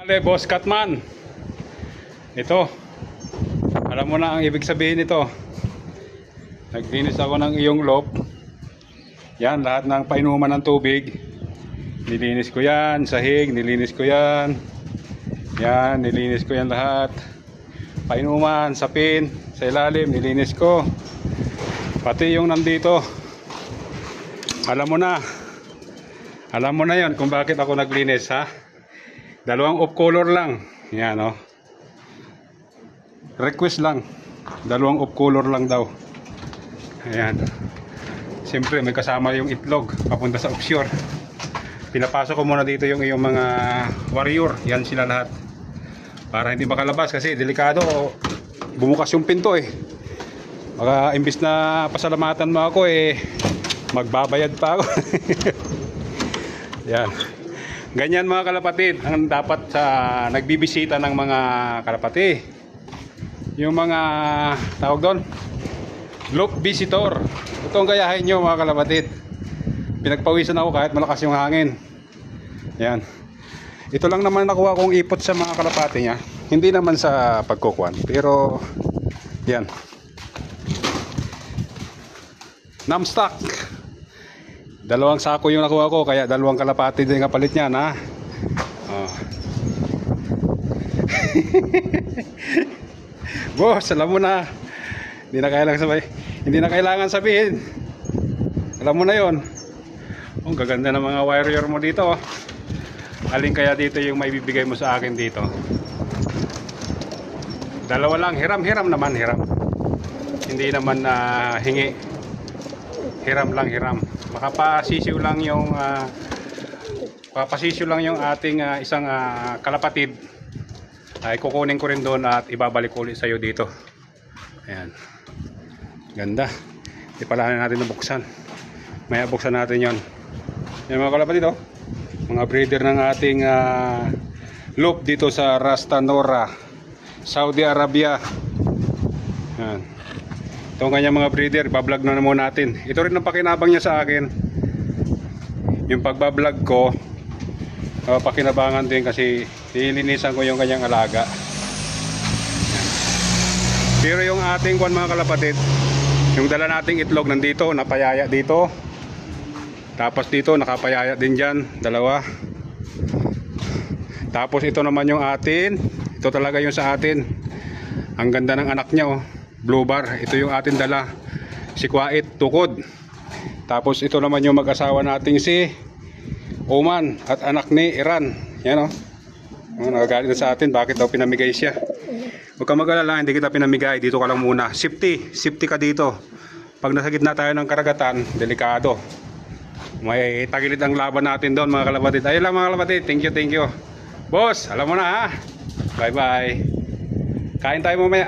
Ale, Boss Katman. Ito. Alam mo na ang ibig sabihin nito. Naglinis ako ng iyong loop. Yan, lahat ng painuman ng tubig. Nilinis ko yan. Sahig, nilinis ko yan. Yan, nilinis ko yan lahat. Painuman, sapin, sa ilalim, nilinis ko. Pati yung nandito. Alam mo na. Alam mo na yon kung bakit ako naglinis, ha? Dalawang off color lang. Yan, oh. Request lang. Dalawang off color lang daw. Ayan. Siyempre may kasama yung itlog papunta sa offshore. Pinapasok ko muna dito yung mga warrior. Yan sila lahat. Para hindi makalabas kasi delikado. Bumukas yung pinto eh. Baka imbis na pasalamatan mo ako eh, magbabayad pa ako. Yan. Ganyan mga kalapatid ang dapat sa nagbibisita ng mga kalapati. Yung mga tawag doon, loop visitor. Ito ang gayahin nyo mga kalapatid. Pinagpawisan ako kahit malakas yung hangin. Yan. Ito lang naman nakuha kong ipot sa mga kalapati niya. Hindi naman sa pagkukuan, pero yan. Namstock. Dalawang sako yung nakuha ko, kaya dalawang kalapati din kapalit niyan, ha. Oh. Boss, alam mo na. Hindi na kailangan sabihin. Alam mo na 'yon. Ang gaganda ng mga warrior mo dito. Alin kaya dito yung maibibigay mo sa akin dito? Dalawa lang, hiram naman, hiram. Hindi naman hingi. Hiram lang, hiram. Makapasisiw lang yung ating isang kalapatid. Ay kukunin ko rin doon at ibabalik ulit sa iyo dito. Ayan. Ganda. Di pala natin nabuksan. Maya buksan natin 'yon. Yan mga kalapatid, oh. Mga breeder ng ating loop dito sa Ras Tanura, Saudi Arabia. Ayan. Ito ang kanyang mga breeder, bablog na naman natin. Ito rin ang pakinabang niya sa akin. Yung pagbablog ko, pakinabangan din kasi nilinisan ko yung kanyang alaga. Pero yung ating mga kalapatid, yung dala nating itlog nandito, napayaya dito. Tapos dito, nakapayaya din dyan, dalawa. Tapos ito naman yung atin. Ito talaga yung sa atin. Ang ganda ng anak niya, oh. Blue bar, ito yung atin dala, si Kwait, tukod. Tapos ito naman yung mag-asawa nating si Oman at anak ni Iran. Yan, oh. Nagagalit na sa atin, bakit daw pinamigay siya. Huwag ka mag-alala, hindi kita pinamigay, dito ka lang muna. Safety ka dito. Pag nasa gitna tayo ng karagatan, delikado. May tagilid ang laban natin doon mga kalapatid. Ayun lang mga kalapatid, thank you. Boss, alam mo na, ha. Bye bye. Kain tayo mamaya.